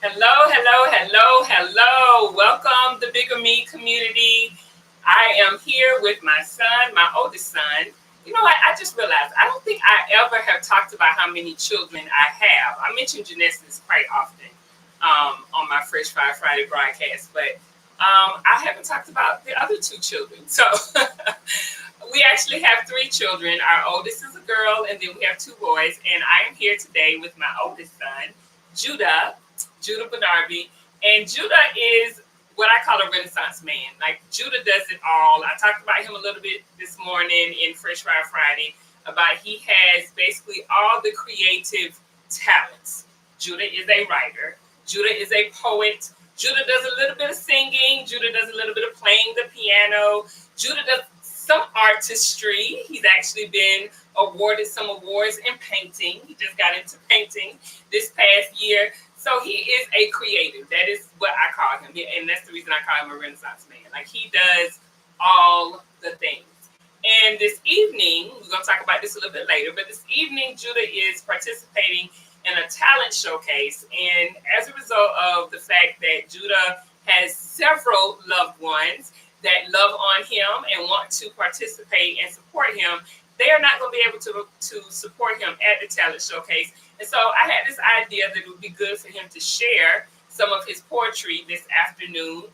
Hello, hello, hello, hello. Welcome, the Bigger Me community. I am here with my son, my oldest son. You know what? I just realized I don't think I ever have talked about how many children I have. I mention Genesis quite often on my Fresh Fire Friday broadcast, but I haven't talked about the other two children. So we actually have three children. Our oldest is a girl, and then we have two boys. And I am here today with my oldest son, Judah Bannarbie. And Judah is what I call a Renaissance man. Like, Judah does it all. I talked about him a little bit this morning in Fresh Fire Friday about he has basically all the creative talents. Judah is a writer. Judah is a poet. Judah does a little bit of singing. Judah does a little bit of playing the piano. Judah does some artistry. He's actually been awarded some awards in painting. He just got into painting this past year. So he is a creative. That is what I call him. And that's the reason I call him a Renaissance man. Like, he does all the things. And this evening, we're going to talk about this a little bit later, but this evening, Judah is participating in a talent showcase. And as a result of the fact that Judah has several loved ones that love on him and want to participate and support him, they are not going to be able to support him at the talent showcase. And so I had this idea that it would be good for him to share some of his poetry this afternoon,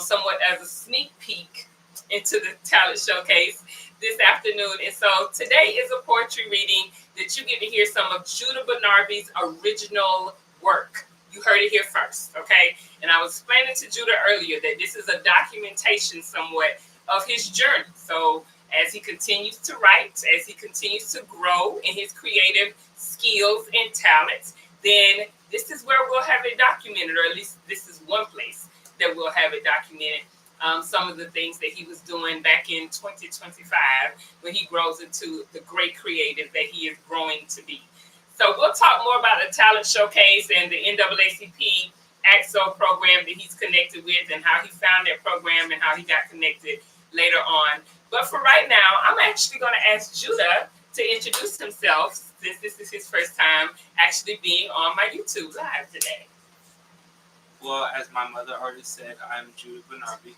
somewhat as a sneak peek into the talent showcase this afternoon. And so today is a poetry reading that you get to hear some of Judah Bannarbie's original work. You heard it here first, okay? And I was explaining to Judah earlier that this is a documentation somewhat of his journey. So as he continues to write, as he continues to grow in his creative skills and talents, then this is where we'll have it documented, or at least this is one place that we'll have it documented. Some of the things that he was doing back in 2025 when he grows into the great creative that he is growing to be. So we'll talk more about the talent showcase and the NAACP ACT-SO program that he's connected with and how he found that program and how he got connected later on. But for right now, I'm actually going to ask Judah to introduce himself, since this is his first time actually being on my YouTube Live today. Well, as my mother already said, I'm Judah Bannarbie.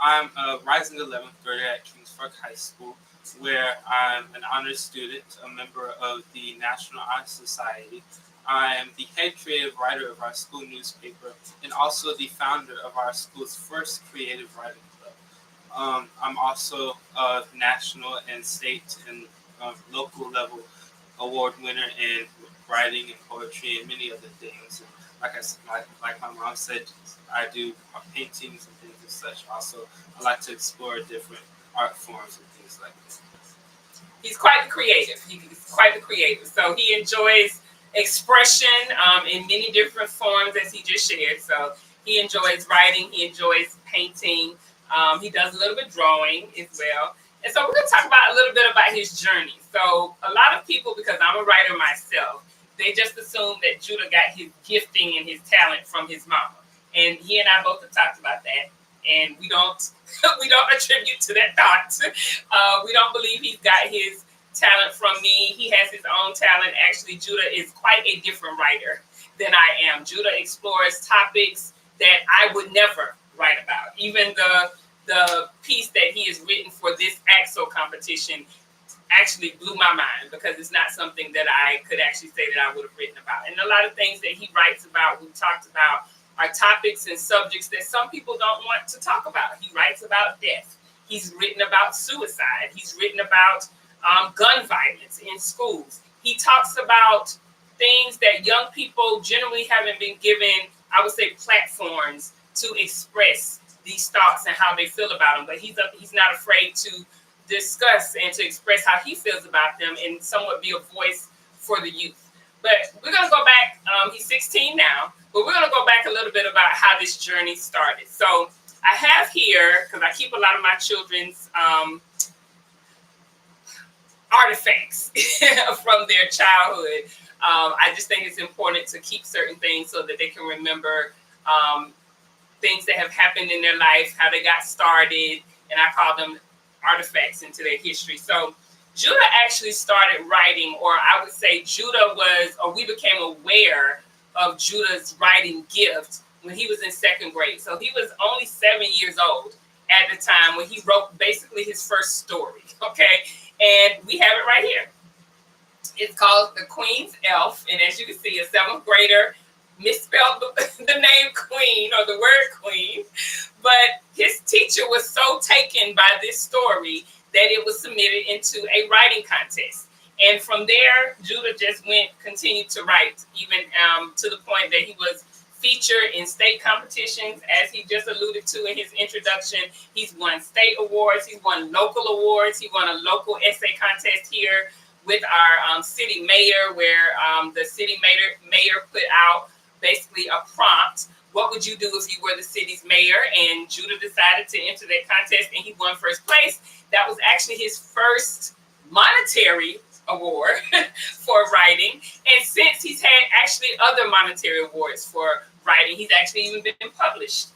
I'm a rising 11th grader at Kingsford High School, where I'm an honors student, a member of the National Honor Society. I am the head creative writer of our school newspaper and also the founder of our school's first creative writing club. I'm also a national and state and local level award winner in writing and poetry and many other things. Like my mom said, I do paintings and things and such. Also, I like to explore different art forms and things like that. He's quite creative. He's quite the creative. So he enjoys expression in many different forms, as he just shared. So he enjoys writing. He enjoys painting. He does a little bit drawing as well. And so we're going to talk about a little bit about his journey. So a lot of people, because I'm a writer myself, they just assume that Judah got his gifting and his talent from his mama. And he and I both have talked about that. And we don't attribute to that thought. We don't believe he's got his talent from me. He has his own talent. Actually, Judah is quite a different writer than I am. Judah explores topics that I would never write about. Even the piece that he has written for this ACT-SO competition actually blew my mind, because it's not something that I could actually say that I would have written about. And a lot of things that he writes about, we talked about, are topics and subjects that some people don't want to talk about. He writes about death. He's written about suicide. He's written about gun violence in schools. He talks about things that young people generally haven't been given, I would say, platforms to express these thoughts and how they feel about them. But he's not afraid to discuss and to express how he feels about them and somewhat be a voice for the youth. But we're going to go back. He's 16 now, but we're going to go back a little bit about how this journey started. So I have here, because I keep a lot of my children's artifacts from their childhood. I just think it's important to keep certain things so that they can remember things that have happened in their life, how they got started, and I call them artifacts into their history. So Judah actually started writing, or I would say Judah was, or we became aware of Judah's writing gift when he was in second grade. So he was only 7 years old at the time when he wrote basically his first story. Okay, and we have it right here. It's called The Queen's Elf, and as you can see, a seventh grader misspelled the name Queen or the word Queen, but his teacher was so taken by this story that it was submitted into a writing contest. And from there, Judah just continued to write, even to the point that he was featured in state competitions, as he just alluded to in his introduction. He's won state awards, he's won local awards, he won a local essay contest here with our city mayor, where the city mayor put out basically a prompt. What would you do if you were the city's mayor? And Judah decided to enter that contest, and he won first place. That was actually his first monetary award for writing. And since he's had actually other monetary awards for writing, he's actually even been published.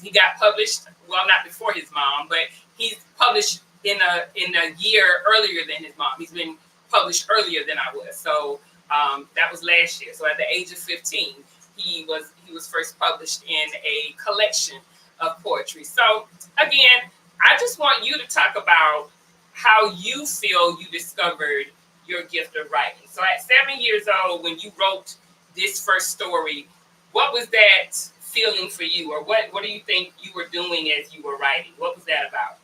He got published, well, not before his mom, but he's published in a year earlier than his mom. He's been published earlier than I was. So that was last year. So at the age of 15, he was first published in a collection of poetry. So again, I just want you to talk about how you feel you discovered your gift of writing. So at 7 years old, when you wrote this first story, what was that feeling for you? Or what do you think you were doing as you were writing? What was that about?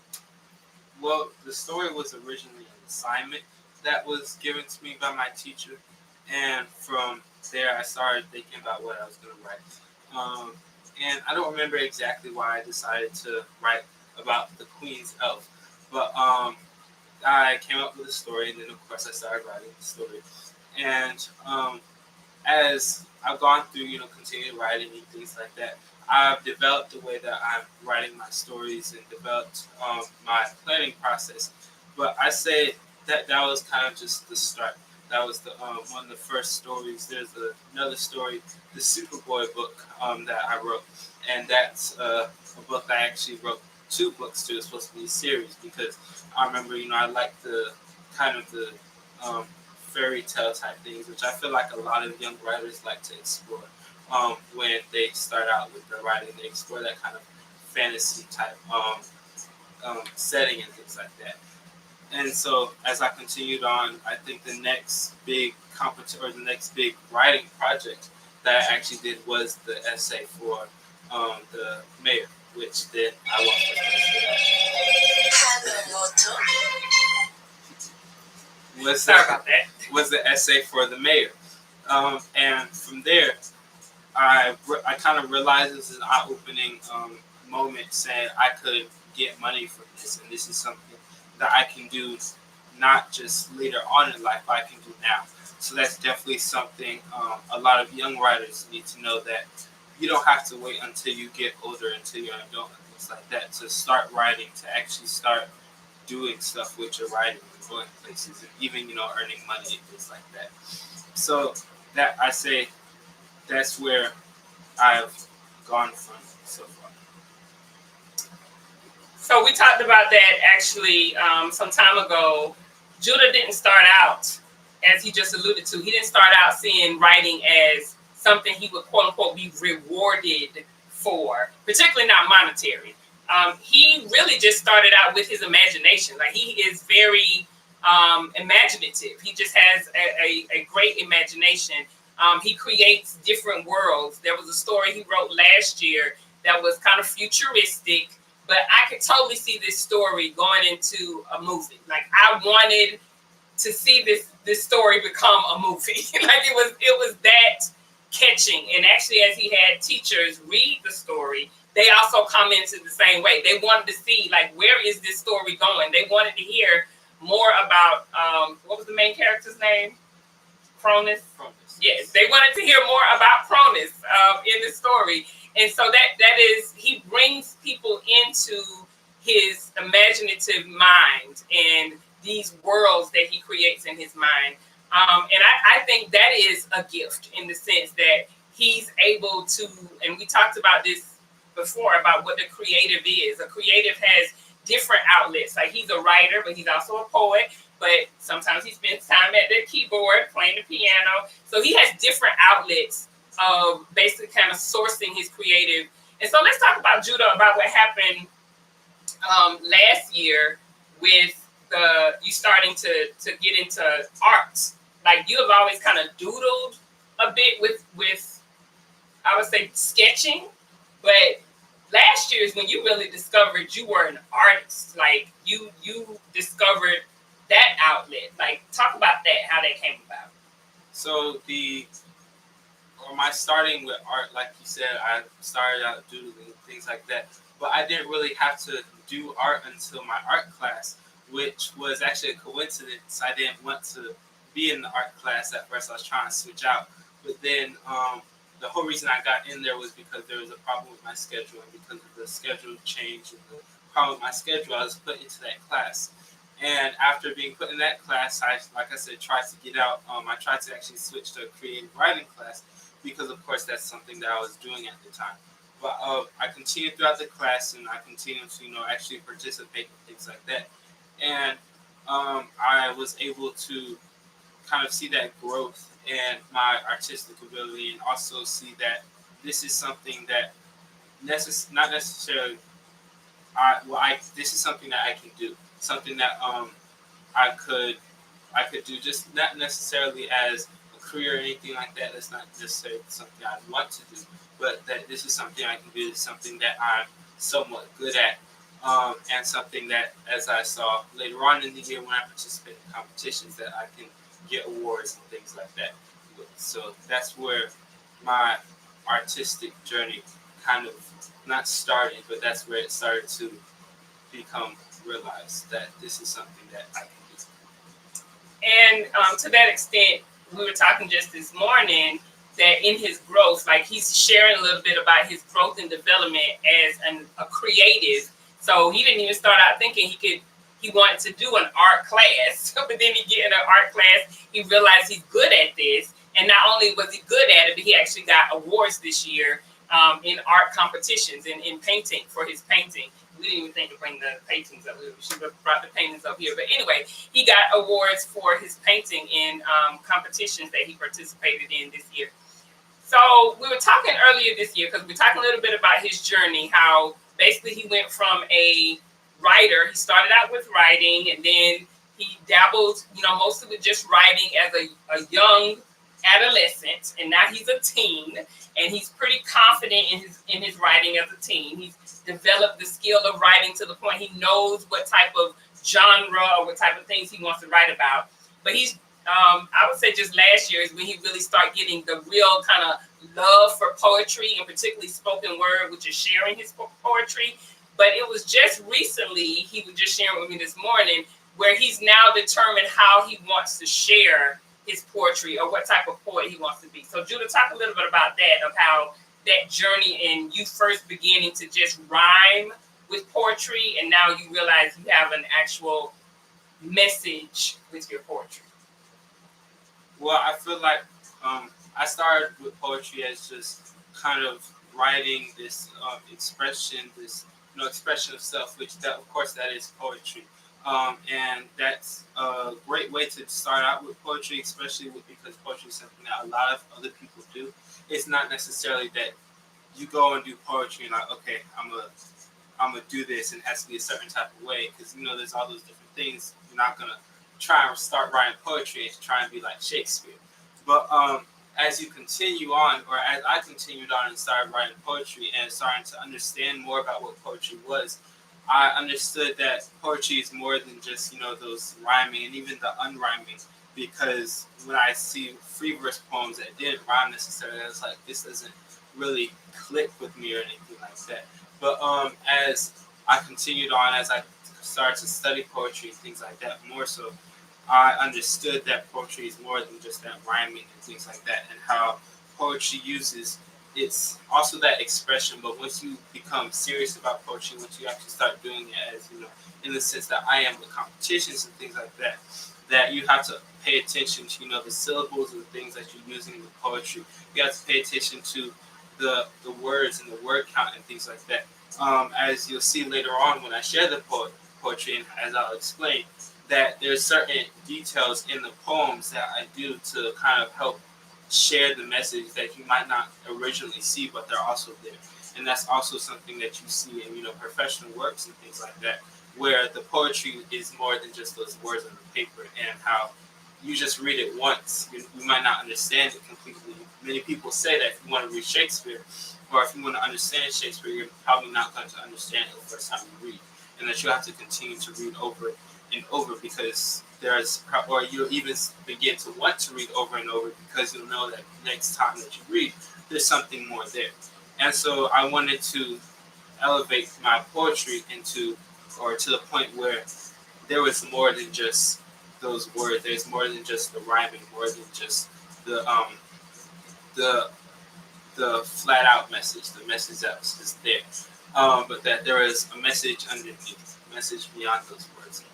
Well, the story was originally an assignment that was given to me by my teacher. And from there, I started thinking about what I was going to write. And I don't remember exactly why I decided to write about the Queen's Elf. But I came up with a story, and then, of course, I started writing the story. And as I've gone through, continued writing and things like that, I've developed the way that I'm writing my stories and developed my planning process. But I say that was kind of just the start. That was the one of the first stories. There's another story, the Superboy book that I wrote, and that's a book I actually wrote 2 books to. It's supposed to be a series because I remember, I like the kind of the fairy tale type things, which I feel like a lot of young writers like to explore. When they start out with their writing, they explore that kind of fantasy type setting and things like that. And so as I continued on, I think the next big competition or the next big writing project that I actually did was the essay for the mayor, which then I won first place. Was the essay for the mayor. And from there, I kind of realized this is an eye-opening moment, saying I could get money from this, and this is something that I can do not just later on in life, but I can do now. So that's definitely something a lot of young writers need to know, that you don't have to wait until you get older, until you're an adult and things like that, to start writing, to actually start doing stuff with your writing and going places, and even, earning money and things like that. So that I say that's where I've gone from so far. So we talked about that actually some time ago. Judah didn't start out, as he just alluded to, he didn't start out seeing writing as something he would quote unquote be rewarded for, particularly not monetary. He really just started out with his imagination. Like, he is very imaginative. He just has a great imagination. He creates different worlds. There was a story he wrote last year that was kind of futuristic, but I could totally see this story going into a movie. Like, I wanted to see this story become a movie. Like, it was that catching. And actually, as he had teachers read the story, they also commented the same way. They wanted to see, like, where is this story going? They wanted to hear more about what was the main character's name? Cronus. Yes, they wanted to hear more about Cronus in the story. And so that is, he brings people into his imaginative mind and these worlds that he creates in his mind. And I think that is a gift, in the sense that he's able to, and we talked about this before, about what the creative is. A creative has different outlets. Like, he's a writer, but he's also a poet. But sometimes he spends time at the keyboard playing the piano. So he has different outlets of basically kind of sourcing his creative. And so let's talk about Judah, about what happened last year with you starting to get into arts. Like, you have always kind of doodled a bit with I would say sketching, but last year is when you really discovered you were an artist. Like, you discovered that outlet. Like, talk about that, how that came about. So my starting with art, like you said, I started out doodling things like that, but I didn't really have to do art until my art class, which was actually a coincidence. I didn't want to be in the art class at first. I was trying to switch out, but then the whole reason I got in there was because there was a problem with my schedule, and because of the schedule change and the problem with my schedule, I was put into that class. And after being put in that class, like I said, tried to get out. I tried to actually switch to a creative writing class because, of course, that's something that I was doing at the time. But I continued throughout the class, and I continued to, actually participate in things like that. And I was able to kind of see that growth in my artistic ability, and also see that this is something that not necessarily this is something that I can do, something that I could do, just not necessarily as a career or anything like that. That's not necessarily something I want to do, but that this is something I can do. It's something that I'm somewhat good at, and something that, as I saw later on in the year when I participate in competitions, that I can get awards and things like that. So that's where my artistic journey kind of not started, but that's where it started to become realized that this is something that I can do. And to that extent, we were talking just this morning that in his growth, like, he's sharing a little bit about his growth and development as a creative. So he didn't even start out thinking he wanted to do an art class, but then he get in an art class, he realized he's good at this. And not only was he good at it, but he actually got awards this year in art competitions, in painting, for his painting. We didn't even think to bring the paintings up here. We should have brought the paintings up here. But anyway, he got awards for his painting in competitions that he participated in this year. So we were talking earlier this year, because we were talking a little bit about his journey, how basically he went from a writer. He started out with writing, and then he dabbled, mostly with just writing as a young adolescent, and now he's a teen, and he's pretty confident in his writing as a teen. He's developed the skill of writing to the point he knows what type of genre or what type of things he wants to write about. But he's I would say just last year is when he really started getting the real kind of love for poetry, and particularly spoken word, which is sharing his poetry. But it was just recently, he was just sharing with me this morning, where he's now determined how he wants to share his poetry, or what type of poet he wants to be. So Judah, talk a little bit about that, of how that journey and you first beginning to just rhyme with poetry, and now you realize you have an actual message with your poetry. Well, I feel like I started with poetry as just kind of writing this expression, this expression of self, which that, of course, that is poetry. And that's a great way to start out with poetry, especially because poetry is something that a lot of other people do. It's not necessarily that you go and do poetry and like, okay, I'm gonna do this, and it has to be a certain type of way, because there's all those different things. You're not gonna try and start writing poetry and try and be like Shakespeare. But as you continue on, or as I continued on and started writing poetry and starting to understand more about what poetry was, I understood that poetry is more than just, those rhyming and even the unrhyming. Because when I see free verse poems that didn't rhyme necessarily, I was like, this doesn't really click with me or anything like that. But as I continued on, as I started to study poetry and things like that more so, I understood that poetry is more than just that rhyming and things like that, and how poetry uses, it's also that expression. But once you become serious about poetry, once you actually start doing it as, in the sense that I am with competitions and things like that, that you have to pay attention to, the syllables and the things that you're using with poetry. You have to pay attention to the words and the word count and things like that. As you'll see later on when I share the poetry, and as I'll explain, that there's certain details in the poems that I do to kind of help share the message that you might not originally see, but they're also there. And that's also something that you see in, professional works and things like that, where the poetry is more than just those words on the paper, and how you just read it once, you might not understand it completely. Many people say that if you want to read Shakespeare, or if you want to understand Shakespeare, you're probably not going to understand it the first time you read, and that you have to continue to read over and over, because or you'll even begin to want to read over and over, because you'll know that next time that you read, there's something more there. And so I wanted to elevate my poetry to the point where there was more than just those words. There's more than just the rhyming, more than just the the the flat out message, the message that was just there, but that there is a message underneath, a message beyond those words.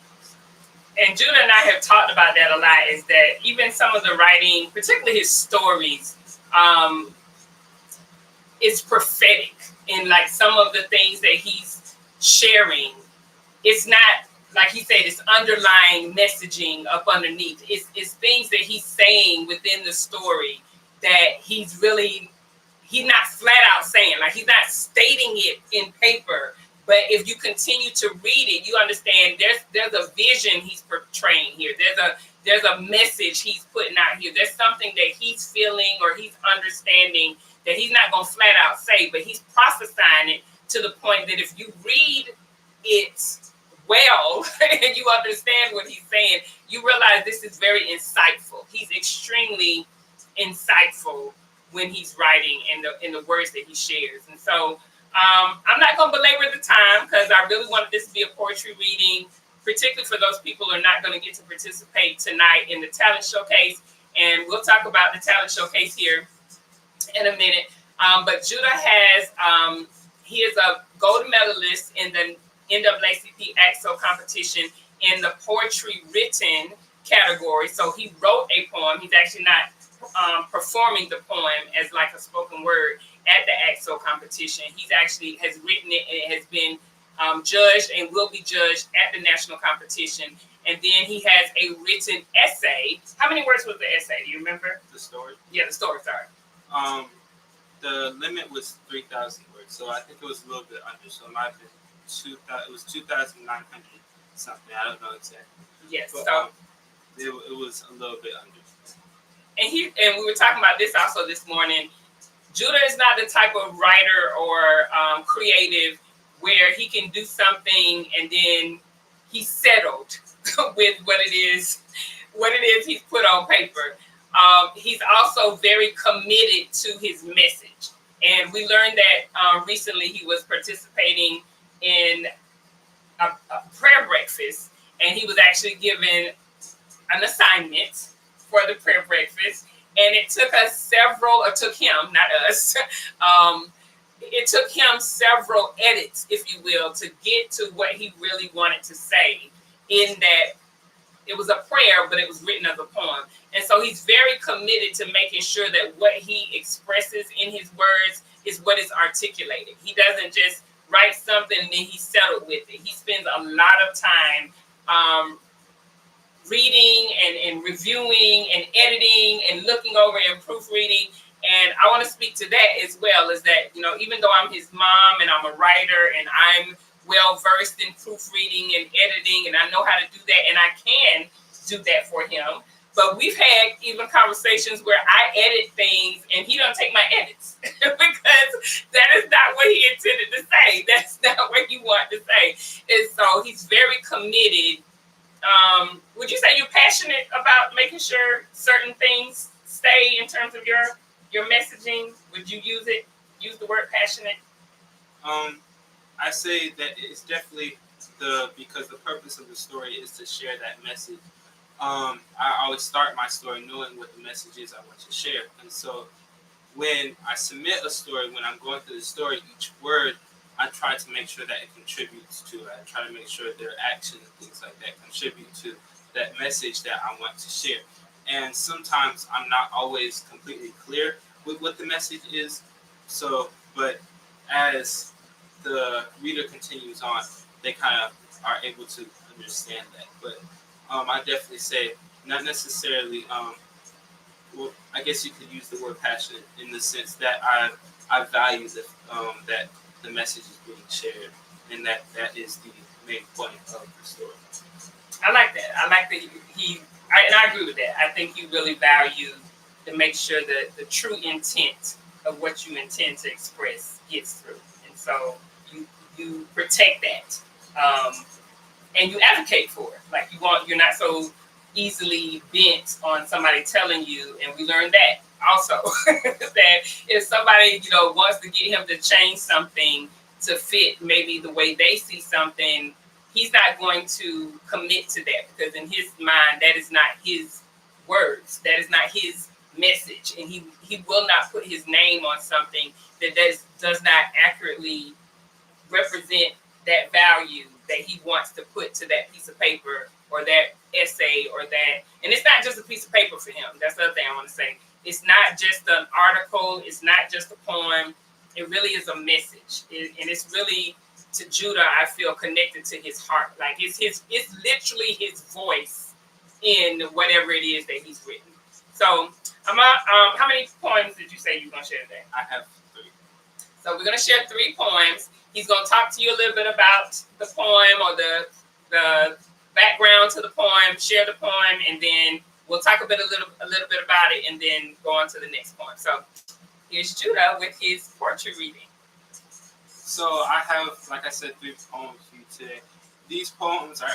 And Judah and I have talked about that a lot, is that even some of the writing, particularly his stories, is prophetic in like some of the things that he's sharing. It's not, like he said, it's underlying messaging up underneath. It's things that he's saying within the story that he's not flat out saying, like he's not stating it in paper. But if you continue to read it, you understand there's a vision he's portraying here. There's a message he's putting out here. There's something that he's feeling or he's understanding that he's not going to flat out say, but he's prophesying it to the point that if you read it well and you understand what he's saying, you realize this is very insightful. He's extremely insightful when he's writing in the words that he shares. And so I'm not going to belabor the time, because I really wanted this to be a poetry reading, particularly for those people who are not going to get to participate tonight in the talent showcase. And we'll talk about the talent showcase here in a minute. But Judah he is a gold medalist in the NAACP ACT-SO Competition in the poetry written category. So he wrote a poem. He's actually not performing the poem as like a spoken word at the ACT-SO Competition. He's actually has written it, and it has been judged and will be judged at the national competition. And then he has a written essay. How many words was the essay? Do you remember? The story? Yeah, the story, sorry. The limit was 3,000 words, so I think it was a little bit under. So it might have been 2,000. It was 2,900 something. I don't know exactly. Yes. But, so it was a little bit under. And we were talking about this also this morning. Judah is not the type of writer or creative where he can do something and then he's settled with what it is he's put on paper. He's also very committed to his message. And we learned that recently he was participating in a prayer breakfast, and he was actually given an assignment for the prayer breakfast. And it took him, not us, it took him several edits, if you will, to get to what he really wanted to say, in that it was a prayer, but it was written as a poem. And so he's very committed to making sure that what he expresses in his words is what is articulated. He doesn't just write something and then he's settled with it. He spends a lot of time reading and reviewing and editing and looking over and proofreading. And I want to speak to that as well, is that, even though I'm his mom and I'm a writer and I'm well versed in proofreading and editing, and I know how to do that, and I can do that for him. But we've had even conversations where I edit things and he don't take my edits because that is not what he intended to say. That's not what he wanted to say. And so he's very committed. Would you say you're passionate about making sure certain things stay in terms of your messaging? Would you use the word passionate? I say that it's definitely because the purpose of the story is to share that message. I always start my story knowing what the message is I want to share. And so when I submit a story, when I'm going through the story, each word, I try to make sure that it contributes to it. I try to make sure their actions and things like that contribute to that message that I want to share. And sometimes I'm not always completely clear with what the message is. So, but as the reader continues on, they kind of are able to understand that. But I definitely say not necessarily well, I guess you could use the word passionate in the sense that I value that the message is being shared, and that is the main point of the story. I like that. I like that and I agree with that. I think you really value to make sure that the true intent of what you intend to express gets through, and so you protect that, and you advocate for it. Like you're not so easily bent on somebody telling you, and we learned that also that if somebody wants to get him to change something to fit maybe the way they see something, he's not going to commit to that because in his mind that is not his words, that is not his message, and he will not put his name on something that does not accurately represent that value that he wants to put to that piece of paper or that essay or that. And it's not just a piece of paper for him. That's the other thing I want to say. It's not just an article. It's not just a poem. It really is a message. And it's really, to Judah, I feel connected to his heart. Like it's literally his voice in whatever it is that he's written. So how many poems did you say you were going to share today? I have 3. So we're going to share 3 poems. He's going to talk to you a little bit about the poem or the background to the poem, share the poem, and then we'll talk a little bit about it, and then go on to the next poem. So here's Judah with his poetry reading. So I have, like I said, 3 poems for you today. These poems are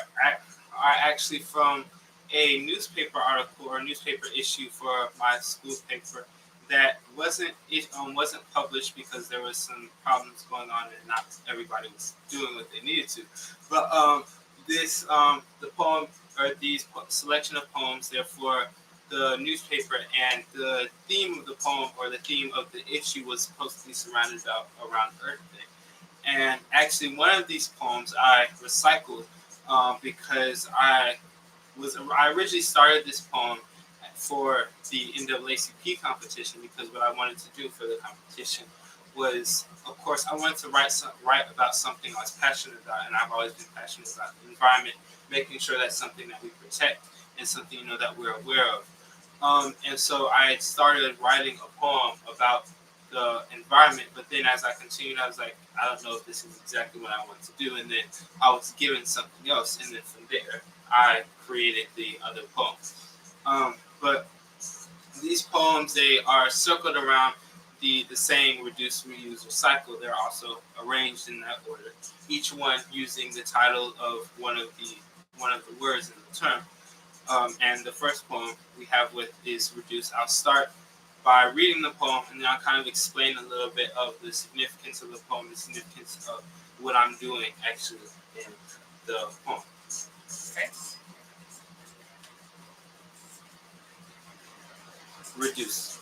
actually from a newspaper article or newspaper issue for my school paper that wasn't published because there was some problems going on and not everybody was doing what they needed to. But the poem, or these selection of poems, they're for the newspaper, and the theme of the poem or the theme of the issue was supposed to be surrounded around Earth Day. And actually, one of these poems I recycled because I originally started this poem for the NAACP competition because what I wanted to do for the competition was, of course, I wanted to write about something I was passionate about, and I've always been passionate about the environment, making sure that's something that we protect and something that we're aware of. And so I started writing a poem about the environment, but then as I continued, I was like, I don't know if this is exactly what I want to do, and then I was given something else, and then from there I created the other poem. But these poems, they are circled around the saying reduce, reuse, recycle. They're also arranged in that order, each one using the title of one of the words in the term. And the first poem we have is reduce. I'll start by reading the poem, and then I'll kind of explain a little bit of the significance of the poem, the significance of what I'm doing actually in the poem. Okay. Reduce.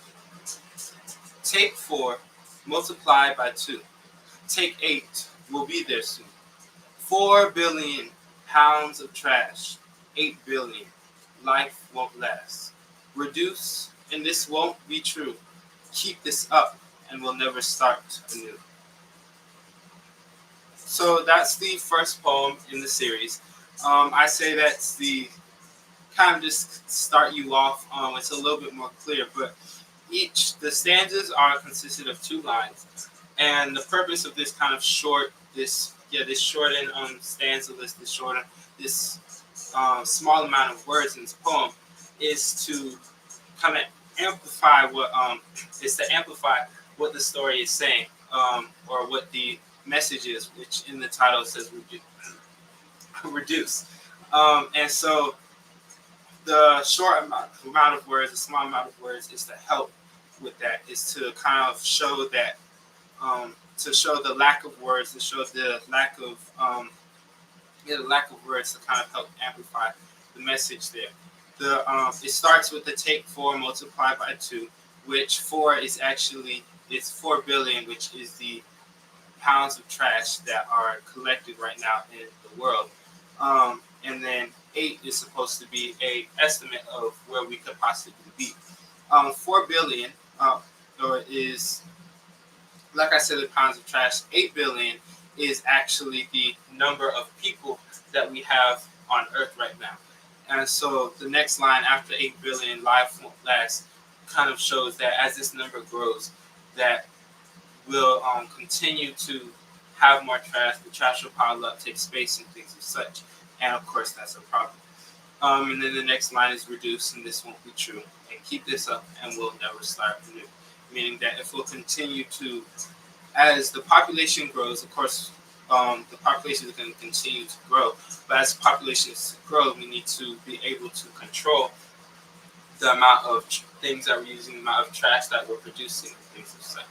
Take 4, multiply by 2. Take 8, we'll be there soon. 4 billion pounds of trash. 8 billion. Life won't last. Reduce, and this won't be true. Keep this up, and we'll never start anew. So that's the first poem in the series. I say that's the kind of just start you off. It's a little bit more clear, but the stanzas are consisted of 2 lines, and the purpose of this kind of this shortened stanza list, this small amount of words in this poem is to kind of amplify what the story is saying, or what the message is, which in the title says reduce. And so the short amount of words, the small amount of words, is to help with that, is to kind of show that, to show the lack of words, to show the lack of words, to kind of help amplify the message there. It starts with the take 4, multiply by 2, which 4 is actually, it's 4 billion, which is the pounds of trash that are collected right now in the world. And then 8 is supposed to be an estimate of where we could possibly be. 4 billion is, like I said, the pounds of trash. 8 billion is actually the number of people that we have on Earth right now. And so the next line after 8 billion, life won't last, kind of shows that as this number grows, that we'll continue to have more trash. The trash will pile up, take space, and things of such. And of course, that's a problem. And then the next line is reduce, and this won't be true. And keep this up, and we'll never start anew. Meaning that if we'll continue to, as the population grows, of course, the population is going to continue to grow. But as populations grow, we need to be able to control the amount of things that we're using, the amount of trash that we're producing, and things of such.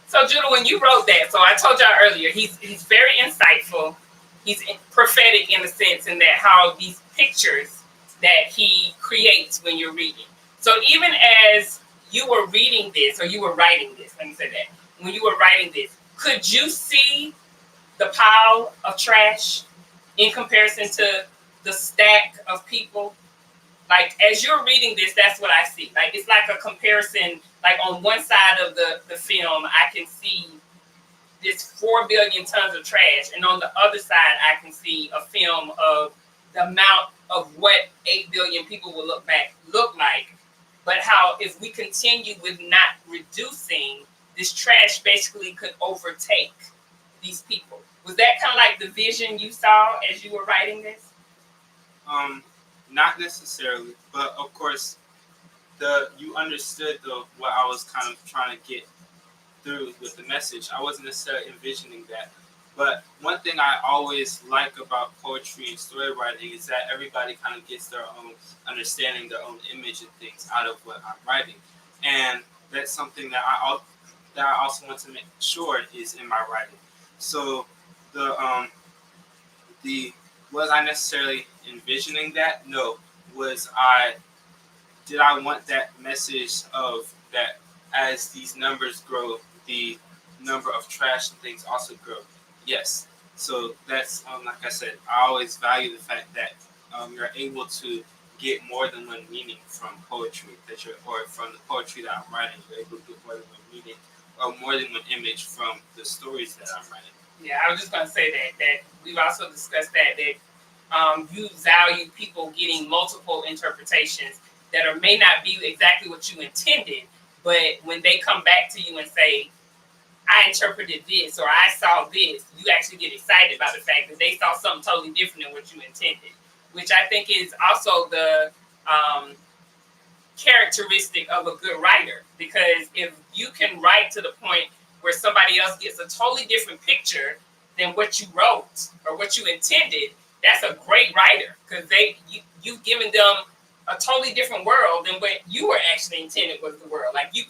So, Judah, when you wrote that, so I told y'all earlier, he's very insightful. He's prophetic in a sense in that how these pictures that he creates when you're reading. So even as you were reading this, or you were writing this, let me say that, when you were writing this, could you see the pile of trash in comparison to the stack of people? Like, as you're reading this, that's what I see. Like, it's like a comparison. Like, on one side of the film, I can see this 4 billion tons of trash, and on the other side, I can see a film of the amount of what 8 billion people will look like. But how if we continue with not reducing, this trash basically could overtake these people. Was that kind of like the vision you saw as you were writing this? Not necessarily, but of course, you understood what I was kind of trying to get through with the message. I wasn't necessarily envisioning that. But one thing I always like about poetry and story writing is that everybody kind of gets their own understanding, their own image and things out of what I'm writing. And that's something that I also want to make sure is in my writing. So was I necessarily envisioning that? No. Did I want that message of that as these numbers grow, the number of trash and things also grow? Yes. So that's, like I said, I always value the fact that you're able to get more than one meaning from poetry, or from the poetry that I'm writing. You're able to get more than one meaning or more than one image from the stories that I'm writing. Yeah, I was just going to say that we've also discussed that you value people getting multiple interpretations that may not be exactly what you intended, but when they come back to you and say, I interpreted this or I saw this, you actually get excited about the fact that they saw something totally different than what you intended, which I think is also the characteristic of a good writer. Because if you can write to the point where somebody else gets a totally different picture than what you wrote or what you intended, that's a great writer, because you've given them a totally different world than what you were actually intended was the world. Like you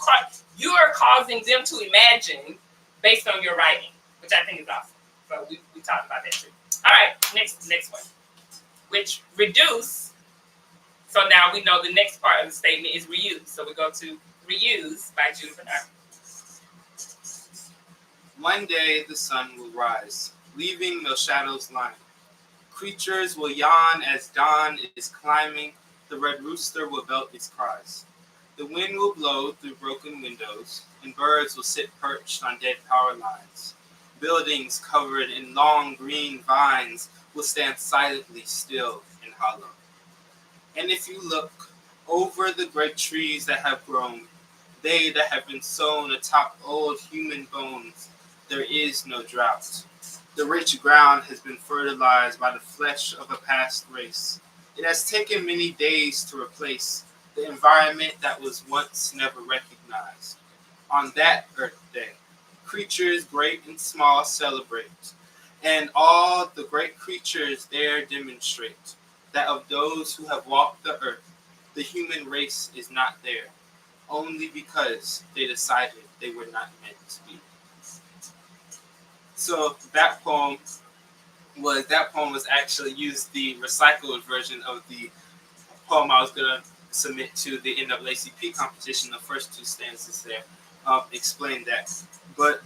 are causing them to imagine based on your writing, which I think is awesome. So we talked about that too. All right, next one, which reduce. So now we know the next part of the statement is reuse. So we go to reuse by Judah Bannarbie. One day the sun will rise, leaving no shadows lying. Creatures will yawn as dawn is climbing. The red rooster will belt its cries. The wind will blow through broken windows, and birds will sit perched on dead power lines. Buildings covered in long green vines will stand silently still and hollow. And if you look over the great trees that have grown, they that have been sown atop old human bones, there is no drought. The rich ground has been fertilized by the flesh of a past race. It has taken many days to replace the environment that was once never recognized. On that Earth Day, creatures great and small celebrate, and all the great creatures there demonstrate that of those who have walked the earth, the human race is not there, only because they decided they were not meant to be. So that poem was actually used the recycled version of the poem I was gonna submit to the NAACP competition. The first two stanzas there explain that. But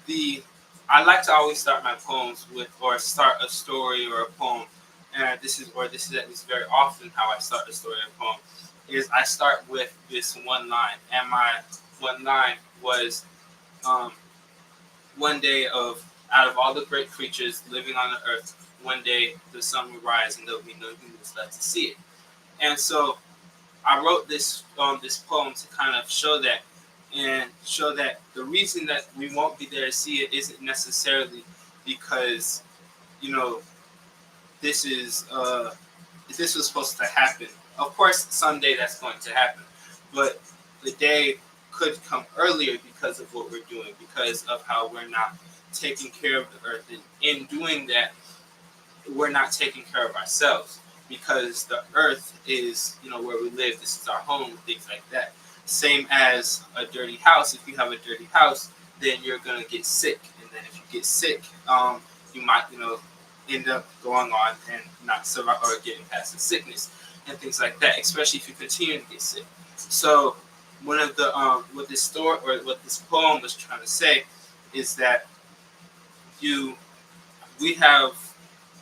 I like to always start my poems with, or start a story or a poem, and this is at least very often how I start a story or a poem, is I start with this one line. And my one line was one day out of all the great creatures living on the earth, one day the sun will rise and there'll be no humans left to see it. And so I wrote this poem to kind of show that, and show that the reason that we won't be there to see it isn't necessarily because, you know, this is this was supposed to happen. Of course, someday that's going to happen, but the day could come earlier because of what we're doing, because of how we're not taking care of the earth, and in doing that, we're not taking care of ourselves, because the earth is, you know, where we live. This is our home, things like that. Same as a dirty house. If you have a dirty house, then you're gonna get sick, and then if you get sick, you might, you know, end up going on and not survive or getting past the sickness and things like that. Especially if you continue to get sick. So one of the what this story or what this poem was trying to say is that we have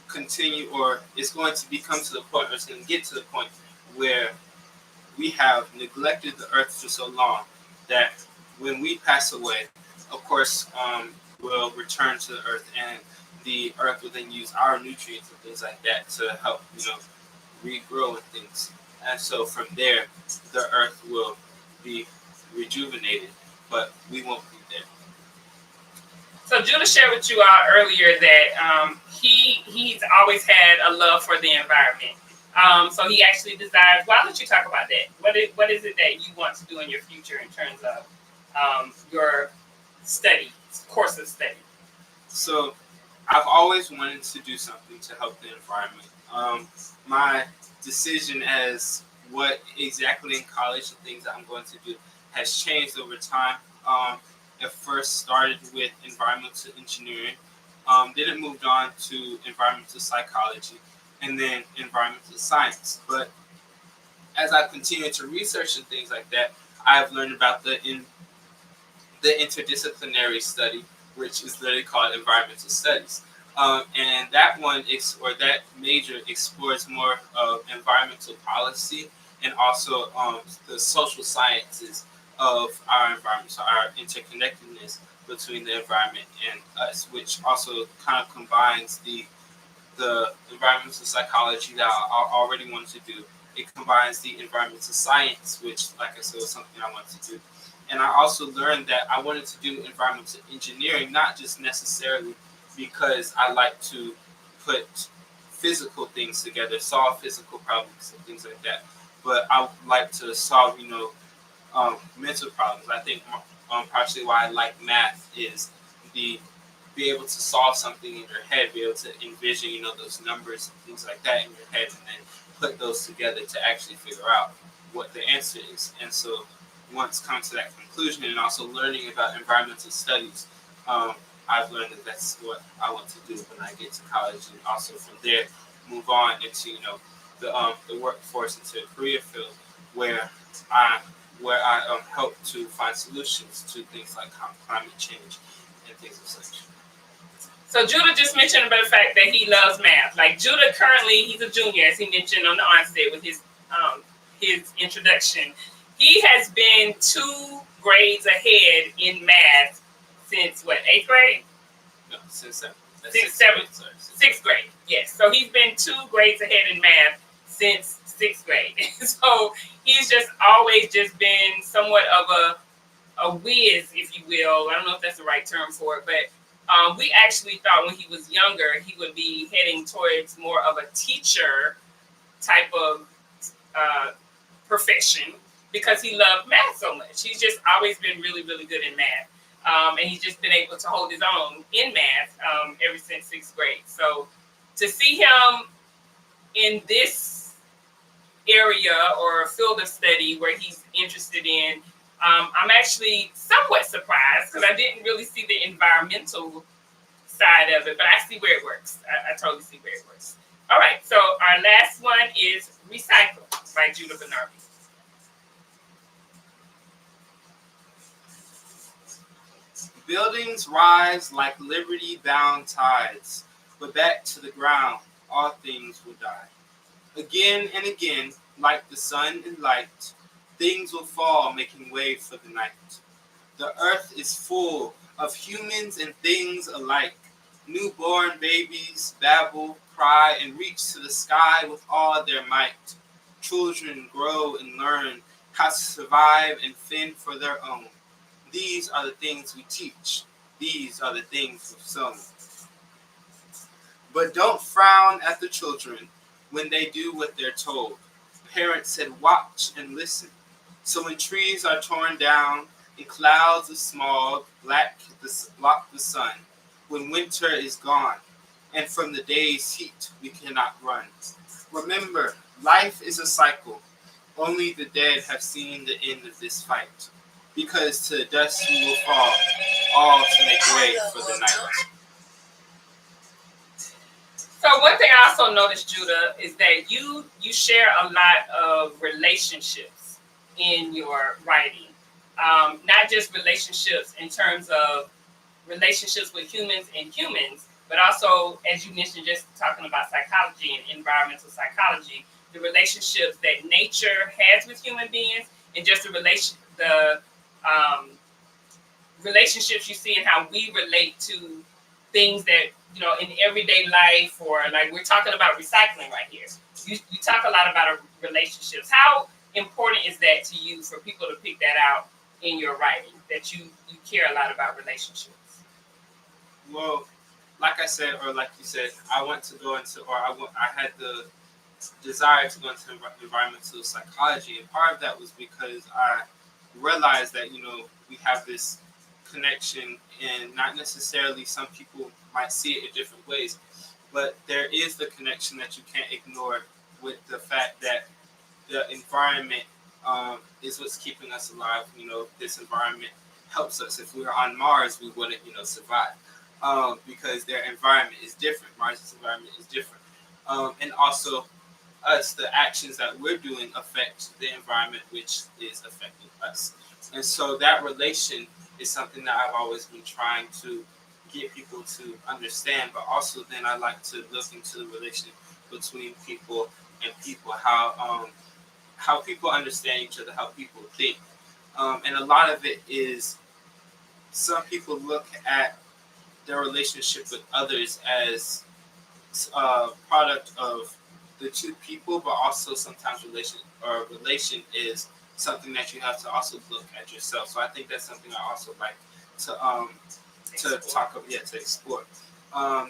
continue, or it's going to become to the point, or it's going to get to the point where we have neglected the earth for so long that when we pass away, of course, we'll return to the earth, and the earth will then use our nutrients and things like that to help, you know, regrow and things. And so from there, the earth will be rejuvenated, but we won't be there. So Judah shared with you all earlier that he's always had a love for the environment. So he actually desires. Why don't you talk about that? What is it that you want to do in your future in terms of your study, course of study? So I've always wanted to do something to help the environment. My decision as what exactly in college and things that I'm going to do has changed over time. It first started with environmental engineering, then it moved on to environmental psychology, and then environmental science. But as I continued to research and things like that, I've learned about the interdisciplinary study, which is literally called environmental studies. And that one, that major explores more of environmental policy and also the social sciences of our environment, so our interconnectedness between the environment and us, which also kind of combines the environmental psychology that I already wanted to do. It combines the environmental science, which, like I said, was something I wanted to do. And I also learned that I wanted to do environmental engineering, not just necessarily because I like to put physical things together, solve physical problems and things like that, but I like to solve, you know, mental problems. I think partially why I like math is be able to solve something in your head, be able to envision, you know, those numbers and things like that in your head, and then put those together to actually figure out what the answer is. And so once come to that conclusion, and also learning about environmental studies, I've learned that that's what I want to do when I get to college, and also from there move on into, you know, the workforce, into a career field where I help to find solutions to things like climate change and things of such. So Judah just mentioned about the fact that he loves math. Like Judah currently, he's a junior, as he mentioned on the onset with his introduction. He has been 2 grades ahead in math since what, 8th grade? No, since 6th grade. Yes. So he's been 2 grades ahead in math since 6th grade. So he's just always just been somewhat of a whiz, if you will. I don't know if that's the right term for it, but we actually thought when he was younger he would be heading towards more of a teacher type of profession because he loved math so much. He's just always been really, really good in math. And he's just been able to hold his own in math ever since 6th grade. So to see him in this area or field of study where he's interested in, I'm actually somewhat surprised because I didn't really see the environmental side of it, but I see where it works. I totally see where it works. All right, so our last one is Recycle by Judah Bannarbie. Buildings rise like liberty-bound tides, but back to the ground, all things will die. Again and again, like the sun and light, things will fall, making way for the night. The earth is full of humans and things alike. Newborn babies babble, cry, and reach to the sky with all their might. children grow and learn how to survive and fend for their own. These are the things we teach. These are the things we've sown. But don't frown at the children when they do what they're told. Parents said, watch and listen. So when trees are torn down and clouds of smog block the sun, when winter is gone, and from the day's heat we cannot run. Remember, life is a cycle. Only the dead have seen the end of this fight. Because to the dust we will fall, all to make way for the night. So one thing I also noticed, Judah, is that you share a lot of relationships in your writing. Not just relationships in terms of relationships with humans and humans, but also, as you mentioned, just talking about psychology and environmental psychology, the relationships that nature has with human beings, and just the relationships you see and how we relate to things that, you know, in everyday life, or like we're talking about recycling right here. You talk a lot about relationships. How important is that to you for people to pick that out in your writing, that you care a lot about relationships? Well, like I said, or like you said, I want to go into, or I had the desire to go into environmental psychology, and part of that was because I realized that, you know, we have this connection, and not necessarily some people might see it in different ways, but there is the connection that you can't ignore with the fact that the environment is what's keeping us alive. You know, this environment helps us. If we were on Mars, we wouldn't, you know, survive because their environment is different. Mars's environment is different, and also us, the actions that we're doing affect the environment, which is affecting us. And so that relation is something that I've always been trying to get people to understand. But also, then I like to look into the relation between people and people, how people understand each other, how people think, and a lot of it is some people look at their relationship with others as a product of the two people, but also sometimes relation is something that you have to also look at yourself. So I think that's something I also like to talk about, to explore.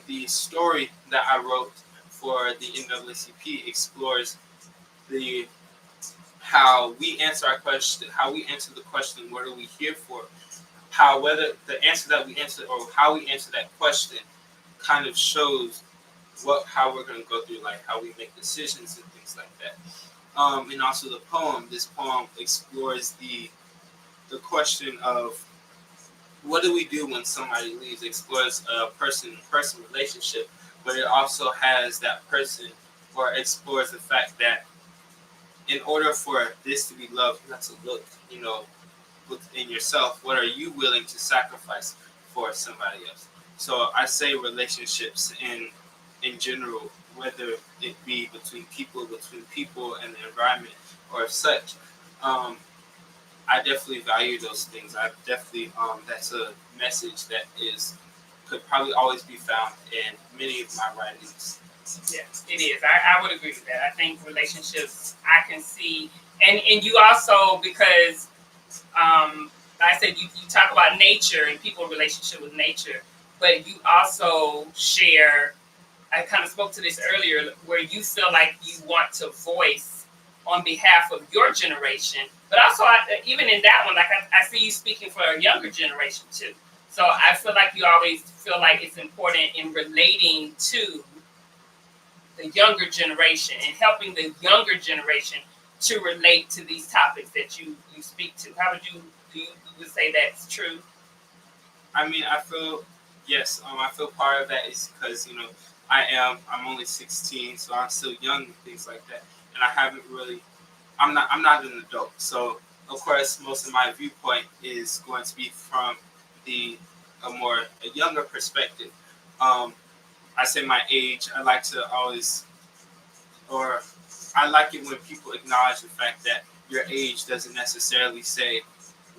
The story that I wrote for the NAACP explores how we answer our question, how we answer the question, what are we here for? How whether the answer that we answer or how we answer that question kind of shows how we're going to go through life, how we make decisions and things like that. And also the poem. This poem explores the question of what do we do when somebody leaves. It explores a person-person relationship, but it also has that person, or explores the fact that in order for this to be love, you have to look, you know, within yourself. What are you willing to sacrifice for somebody else? So I say relationships in general, whether it be between people and the environment or such. I definitely value those things. I definitely that's a message that could probably always be found in many of my writings. Yes, it is. I would agree with that. I think relationships I can see, and you also, because like I said, you talk about nature and people's relationship with nature, but you also share, I kind of spoke to this earlier, where you feel like you want to voice on behalf of your generation, but also even in that one, like I see you speaking for a younger generation too. So I feel like you always feel like it's important in relating to the younger generation and helping the younger generation to relate to these topics that you speak to. How would you say that's true? I mean, I feel yes. I feel part of that is because, you know, I'm only 16, so I'm still young and things like that, and I haven't really. I'm not an adult, so of course most of my viewpoint is going to be from a younger perspective. I say my age. I like to always, or I like it when people acknowledge the fact that your age doesn't necessarily say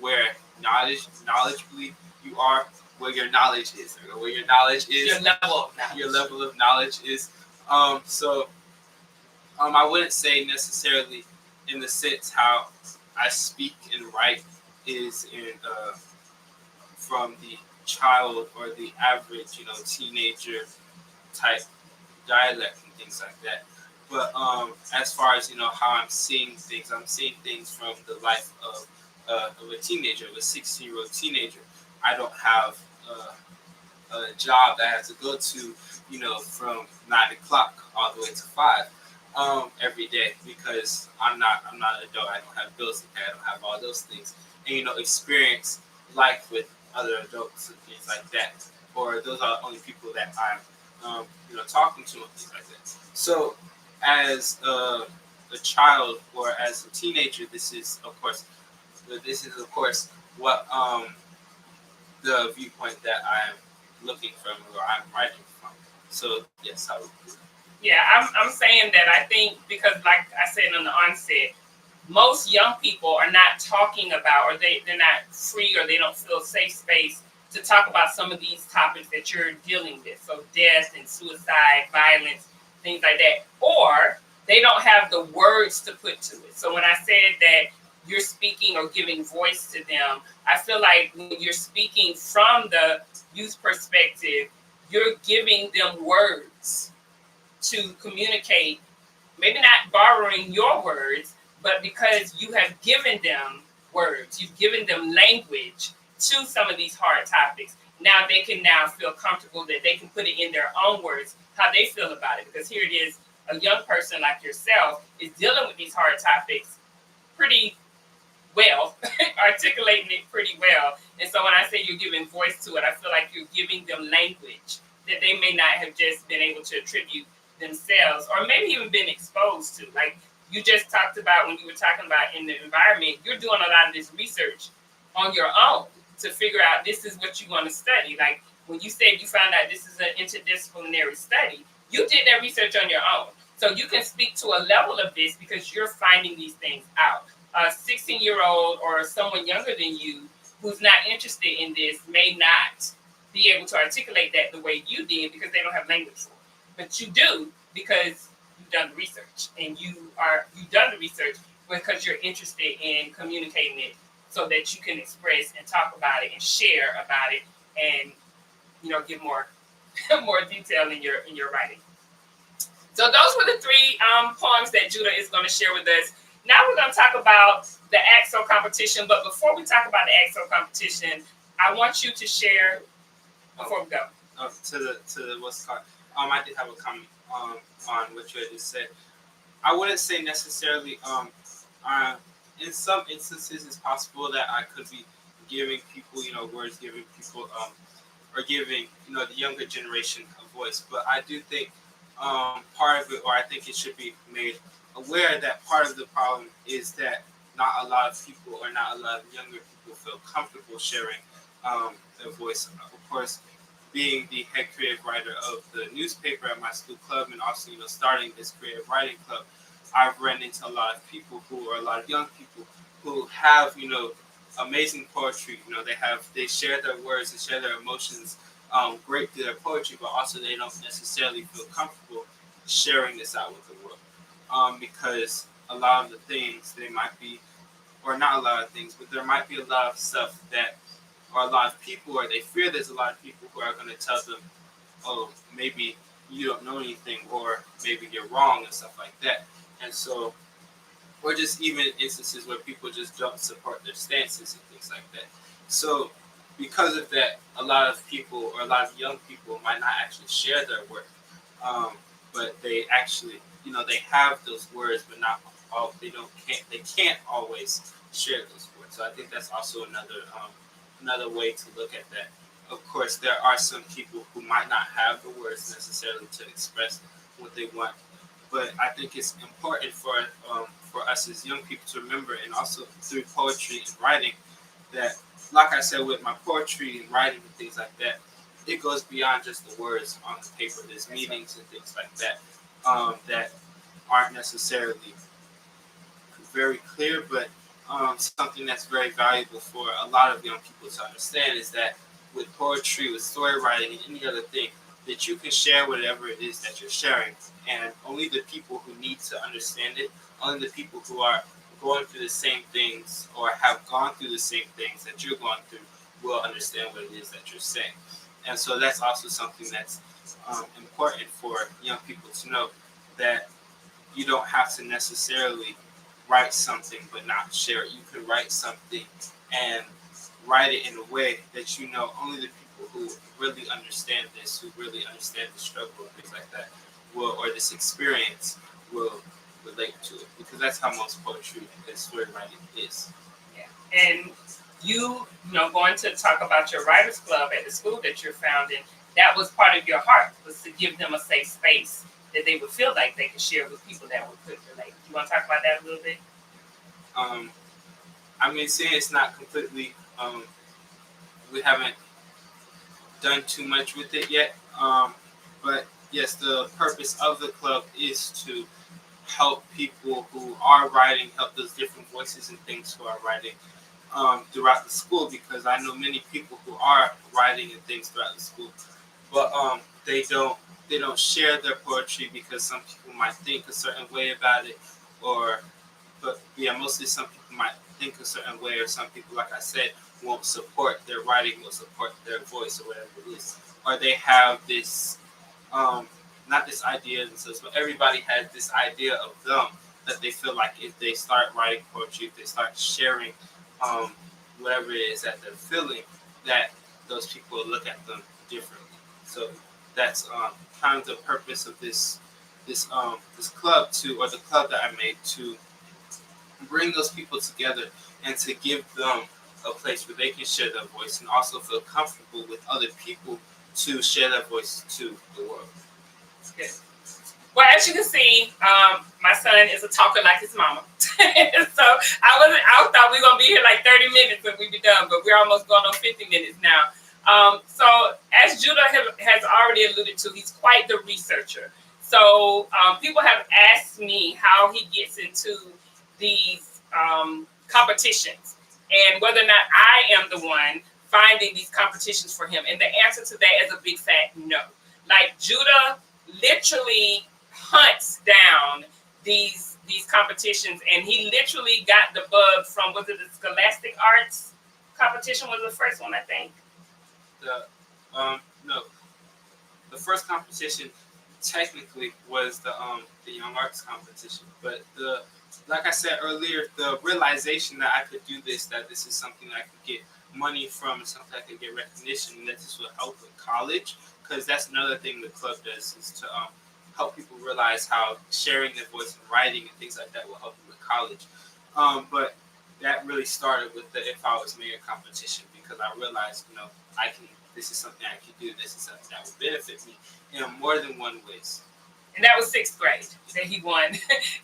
where knowledgeably you are, where your knowledge is, or where your knowledge is, your level of knowledge. Your level of knowledge is. So I wouldn't say necessarily in the sense how I speak and write is in from the child or the average, teenager type dialect and things like that. But as far as how I'm seeing things from the life of a teenager, of a 16-year-old teenager. I don't have a job that I have to go to, from 9 o'clock all the way to 5 every day because I'm not an adult. I don't have bills to pay. I don't have all those things, and experience life with other adults and things like that. Or those are the only people that I'm talking to and things like that. So as a child or as a teenager, this is of course what the viewpoint that I'm looking from or I'm writing from. So yes, I would do that. Yeah, I'm saying that I think because, like I said on the onset, most young people are not talking about, or they're not free, or they don't feel safe space to talk about some of these topics that you're dealing with. So death and suicide, violence, things like that. Or they don't have the words to put to it. So when I said that you're speaking or giving voice to them, I feel like when you're speaking from the youth perspective, you're giving them words to communicate, maybe not borrowing your words, but because you have given them words, you've given them language to some of these hard topics. Now they can now feel comfortable that they can put it in their own words, how they feel about it. Because here it is, a young person like yourself is dealing with these hard topics pretty well, articulating it pretty well. And so when I say you're giving voice to it, I feel like you're giving them language that they may not have just been able to attribute themselves or maybe even been exposed to. Like you just talked about when you were talking about in the environment, you're doing a lot of this research on your own to figure out this is what you want to study. Like when you said you found out this is an interdisciplinary study, you did that research on your own. So you can speak to a level of this because you're finding these things out. A 16-year-old or someone younger than you who's not interested in this may not be able to articulate that the way you did because they don't have language for it. But you do because you've done the research, and you've done the research because you're interested in communicating it so that you can express and talk about it and share about it and give more more detail in your writing. So those were the three poems that Judah is going to share with us. Now we're going to talk about the ACT-SO competition. But before we talk about the ACT-SO competition, I want you to share before we go. To the what's called. I did have a comment on what you had just said. I wouldn't say necessarily. In some instances, it's possible that I could be giving people, words, giving people, or giving, the younger generation a voice. But I do think part of it, or I think it should be made aware that part of the problem is that not a lot of people or not a lot of younger people feel comfortable sharing their voice. Of course, being the head creative writer of the newspaper at my school club and also, starting this creative writing club, I've run into a lot of people who are a lot of young people who have, amazing poetry. They share their words, they share their emotions great through their poetry, but also they don't necessarily feel comfortable sharing this out with the world. Because a lot of the things they might be, or not a lot of things, but there might be a lot of stuff that, or a lot of people, or they fear there's a lot of people who are going to tell them, oh, maybe you don't know anything, or maybe you're wrong, and stuff like that. And so, or just even instances where people just don't support their stances and things like that. So, because of that, a lot of people, or a lot of young people, might not actually share their work. But they actually, they have those words, but not all. They can't always share those words. So I think that's also another way to look at that. Of course, there are some people who might not have the words necessarily to express what they want, but I think it's important for us as young people to remember, and also through poetry and writing, that, like I said, with my poetry and writing and things like that, it goes beyond just the words on the paper. There's meanings and things like that that aren't necessarily very clear, but something that's very valuable for a lot of young people to understand is that with poetry, with story writing, and any other thing, that you can share whatever it is that you're sharing, and only the people who need to understand it, only the people who are going through the same things or have gone through the same things that you're going through will understand what it is that you're saying. And so that's also something that's important for young people to know, that you don't have to necessarily write something but not share it. You can write something and write it in a way that you know only the people who really understand this, who really understand the struggle and things like that, will, or this experience, will relate to it. Because that's how most poetry and story writing is. Yeah. And going to talk about your writers club at the school that you're founding, that was part of your heart, was to give them a safe space that they would feel like they could share with people that could relate. You want to talk about that a little bit? I mean, seeing it's not completely, we haven't done too much with it yet. But yes, the purpose of the club is to help people who are writing, help those different voices and things who are writing throughout the school, because I know many people who are writing and things throughout the school, but they don't share their poetry because some people might think a certain way about it, but yeah, mostly some people might think a certain way, or some people, like I said, won't support their writing, won't support their voice, or whatever it is, or they have this not this idea themselves, but everybody has this idea of them, that they feel like if they start writing poetry, if they start sharing whatever it is that they're feeling, that those people will look at them differently. So that's kind of the purpose of this club, or the club that I made, to bring those people together and to give them a place where they can share their voice and also feel comfortable with other people to share their voice to the world. Good. Well, as you can see, my son is a talker like his mama. So I thought we were gonna be here like 30 minutes and we'd be done, but we're almost going on 50 minutes now. So as Judah has already alluded to, he's quite the researcher. So people have asked me how he gets into these competitions and whether or not I am the one finding these competitions for him. And the answer to that is a big fat no. Like, Judah literally hunts down these competitions, and he literally got the bug from, was it the Scholastic Arts competition was the first one, I think? No, the first competition technically was the Young Arts competition, but like I said earlier, the realization that I could do this, that this is something I could get money from, something I could get recognition, and that this will help with college, because that's another thing the club does, is to help people realize how sharing their voice and writing and things like that will help you with college. But that really started with the If I Was Mayor competition, because I realized, this is something I can do, this is something that will benefit me in more than one ways. And that was 6th grade that he won.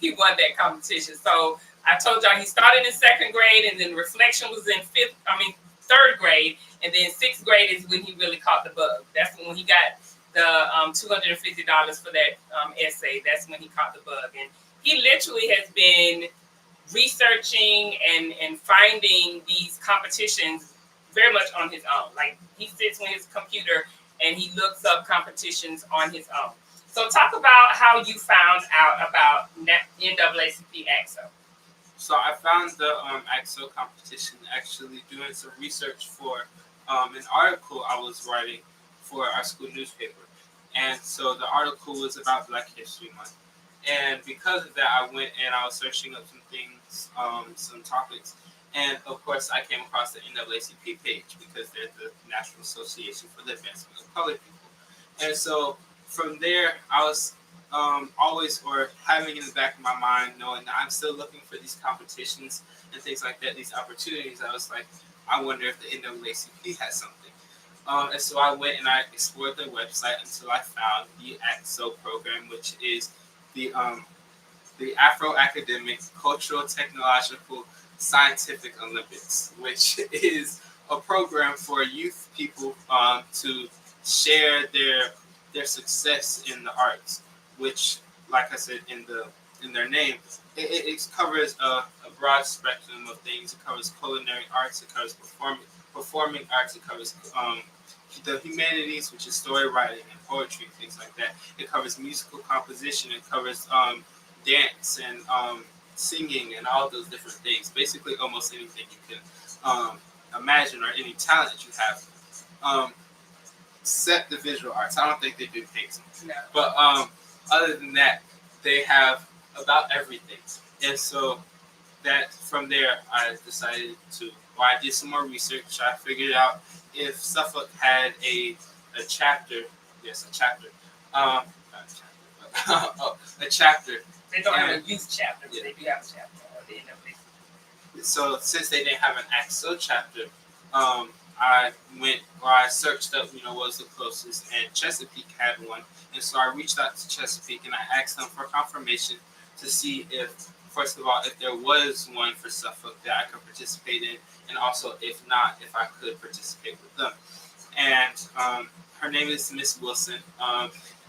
He won that competition. So I told y'all he started in 2nd grade, and then reflection was in 3rd grade, and then 6th grade is when he really caught the bug. That's when he got the $250 for that essay. That's when he caught the bug, and he literally has been researching and finding these competitions very much on his own. Like, he sits on his computer and he looks up competitions on his own. So talk about how you found out about NAACP ACT-SO. So I found the ACT-SO competition actually doing some research for an article I was writing for our school newspaper. And so the article was about Black History Month. And because of that, I went and I was searching up some things, some topics. And of course, I came across the NAACP page, because they're the National Association for the Advancement of Colored People. And so from there, I was always, or having in the back of my mind, knowing that I'm still looking for these competitions and things like that, these opportunities. I was like, I wonder if the NAACP has something. And so I went and I explored their website until I found the ACT-SO program, which is the Afro-Academic Cultural, Technological, Scientific Olympics, which is a program for youth people to share their success in the arts, which, like I said in their name, it covers a broad spectrum of things. It covers culinary arts, it covers performing arts, it covers the humanities, which is story writing and poetry, things like that. It covers musical composition. It covers dance and singing and all those different things. Basically, almost anything you can imagine or any talent you have. Except the visual arts. I don't think they do painting. No. But other than that, they have about everything. And so that from there, I decided to. Well, I did some more research. I figured out if Suffolk had a chapter. Yes, a chapter. Not a chapter, but a chapter. They don't have a youth chapter, but they do have a chapter. So since they didn't have an ACT-SO chapter, I searched up, what was the closest, and Chesapeake had one. And so I reached out to Chesapeake and I asked them for confirmation to see if, first of all, if there was one for Suffolk that I could participate in, and also if not, if I could participate with them. And her name is Miss Wilson,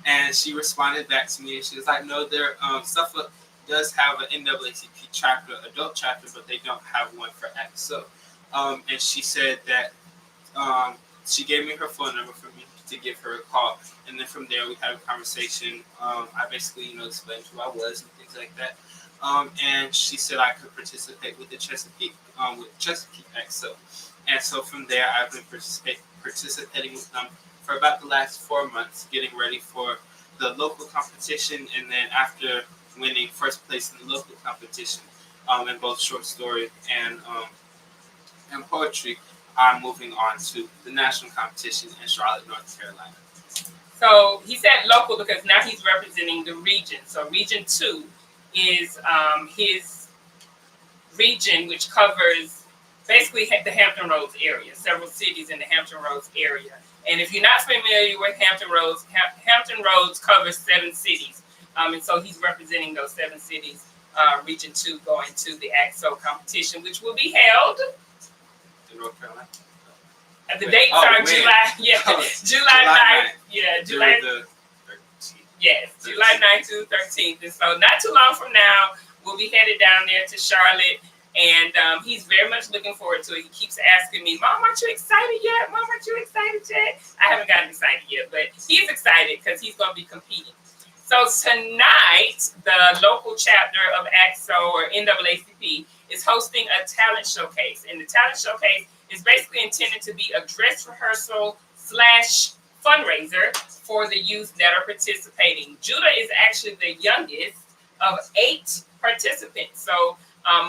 and she responded back to me and she was like, no, Suffolk does have an NAACP chapter, adult chapter, but they don't have one for ACT-SO. And she said that she gave me her phone number for me to give her a call, and then from there we had a conversation. I basically, explained who I was and things like that. And she said I could participate with the Chesapeake ACT-SO. And so from there, I've been participating with them for about the last 4 months, getting ready for the local competition, and then after winning first place in the local competition in both short story and poetry, I'm moving on to the national competition in Charlotte, North Carolina. So he said local because now he's representing the region. So Region 2 is his region, which covers basically the Hampton Roads area, several cities in the Hampton Roads area. And if you're not familiar with Hampton Roads, Hampton Roads covers 7 cities. And so he's representing those 7 cities, Region 2, going to the ACT-SO competition, which will be held in North Carolina. The dates are July, July 9th. Yeah, July. Yes, July 9th to the 13th. And so not too long from now, we'll be headed down there to Charlotte. And he's very much looking forward to it. He keeps asking me, Mom, aren't you excited yet? Mom, aren't you excited yet? I haven't gotten excited yet, but he's excited because he's going to be competing. So tonight, the local chapter of ACT-SO or NAACP is hosting a talent showcase. And the talent showcase is basically intended to be a dress rehearsal / fundraiser for the youth that are participating. Judah is actually the youngest of 8 participants. So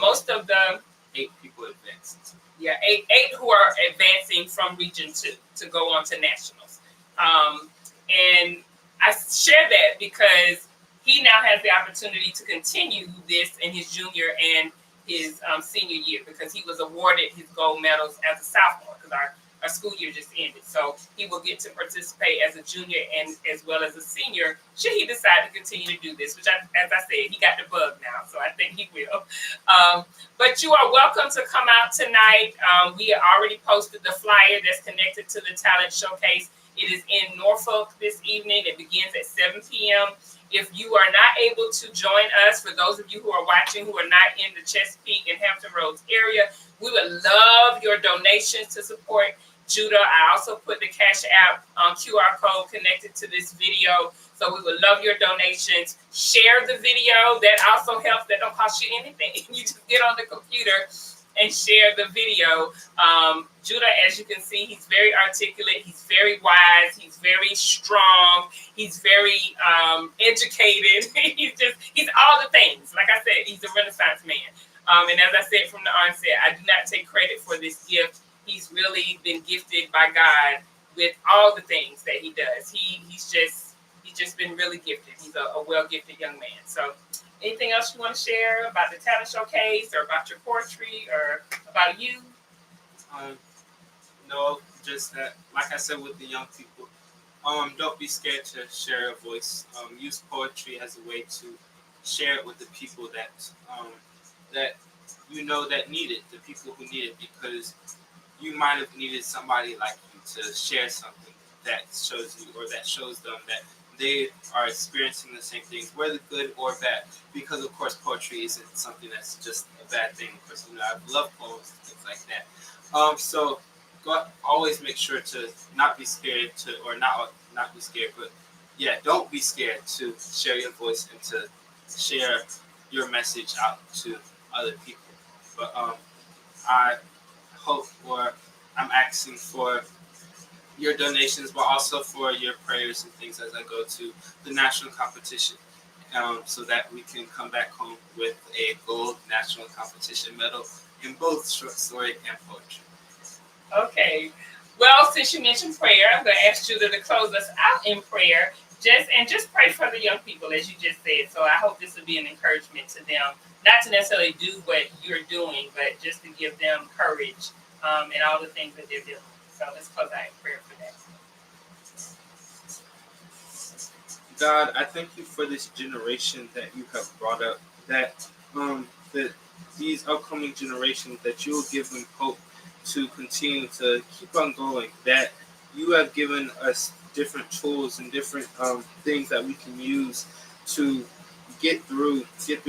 most of the 8 people advanced. Yeah, eight who are advancing from Region 2 to go on to nationals. And I share that because he now has the opportunity to continue this in his junior and his senior year, because he was awarded his gold medals as a sophomore because our school year just ended. So he will get to participate as a junior and as well as a senior should he decide to continue to do this, which, as I said, he got the bug now, so I think he will. But you are welcome to come out tonight. We already posted the flyer that's connected to the talent showcase. It is in Norfolk this evening. It begins at 7 p.m. If you are not able to join us, for those of you who are watching who are not in the Chesapeake and Hampton Roads area, we would love your donations to support Judah. I also put the Cash App QR code connected to this video. So we would love your donations. Share the video. That also helps. That don't cost you anything. You just get on the computer and share the video. Judah, as you can see, he's very articulate. He's very wise. He's very strong. He's very educated. He's all the things. Like I said, he's a Renaissance man. And as I said from the onset, I do not take credit for this gift. He's really been gifted by God with all the things that he does. He's just been really gifted. He's a well-gifted young man. So anything else you want to share about the talent showcase or about your poetry or about you? No, just that, like I said, with the young people, don't be scared to share a voice. Use poetry as a way to share it with the people that that need it, the people who need it, because you might have needed somebody like you to share something that shows you or that shows them that they are experiencing the same things, whether good or bad. Because of course, poetry isn't something that's just a bad thing. Of course, I love poems and things like that. So always make sure to not be scared or not be scared, but don't be scared to share your voice and to share your message out to other people. But I hope, or I'm asking for your donations, but also for your prayers and things as I go to the national competition, so that we can come back home with a gold national competition medal in both short story and poetry. Okay. Well, since you mentioned prayer, I'm going to ask Judah to close us out in prayer. Just pray for the young people, as you just said. So I hope this will be an encouragement to them, not to necessarily do what you're doing, but just to give them courage in all the things that they're doing. So let's close out in prayer for that. God, I thank you for this generation that you have brought up, that these upcoming generations, that you will give them hope to continue to keep on going, that you have given us different tools and different things that we can use to get through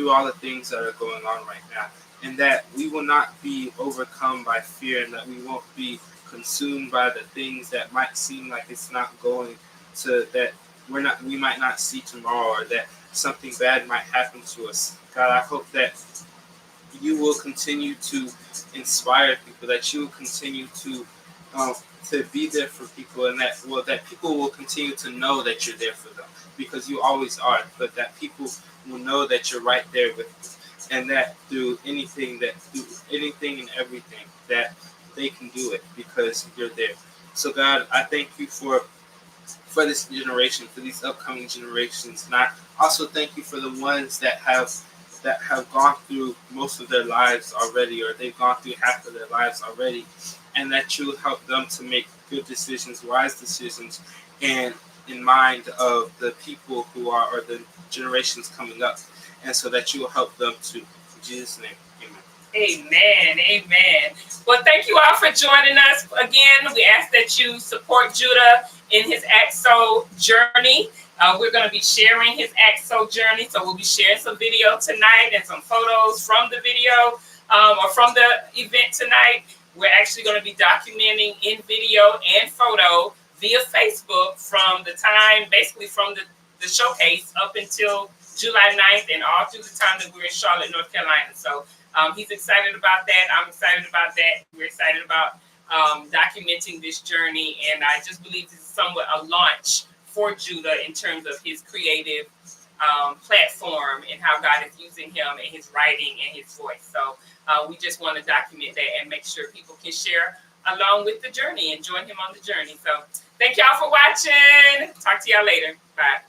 all the things that are going on right now, and that we will not be overcome by fear, and that we won't be consumed by the things that might seem like it's not going to, that we might not see tomorrow, or that something bad might happen to us. God, I hope that you will continue to inspire people, that you will continue to be there for people, and that people will continue to know that you're there for them, because you always are, but that people will know that you're right there with them, and that through anything and everything, that they can do it because you're there. So God, I thank you for this generation, for these upcoming generations, and I also thank you for the ones that have gone through most of their lives already, or they've gone through half of their lives already, and that you help them to make good decisions, wise decisions, and in mind of the people who are, or the generations coming up, and so that you will help them to. In Jesus' name, amen. Amen. Amen. Well, thank you all for joining us again. We ask that you support Judah in his ACT-SO journey. We're going to be sharing his ACT-SO journey. So we'll be sharing some video tonight and some photos from the video or from the event tonight. We're actually going to be documenting in video and photo via Facebook from the time, basically from the showcase up until July 9th and all through the time that we're in Charlotte, North Carolina. So he's excited about that. I'm excited about that. We're excited about documenting this journey. And I just believe this is somewhat a launch for Judah in terms of his creative platform and how God is using him and his writing and his voice. So we just want to document that and make sure people can share along with the journey and join him on the journey. So thank y'all for watching. Talk to y'all later. Bye.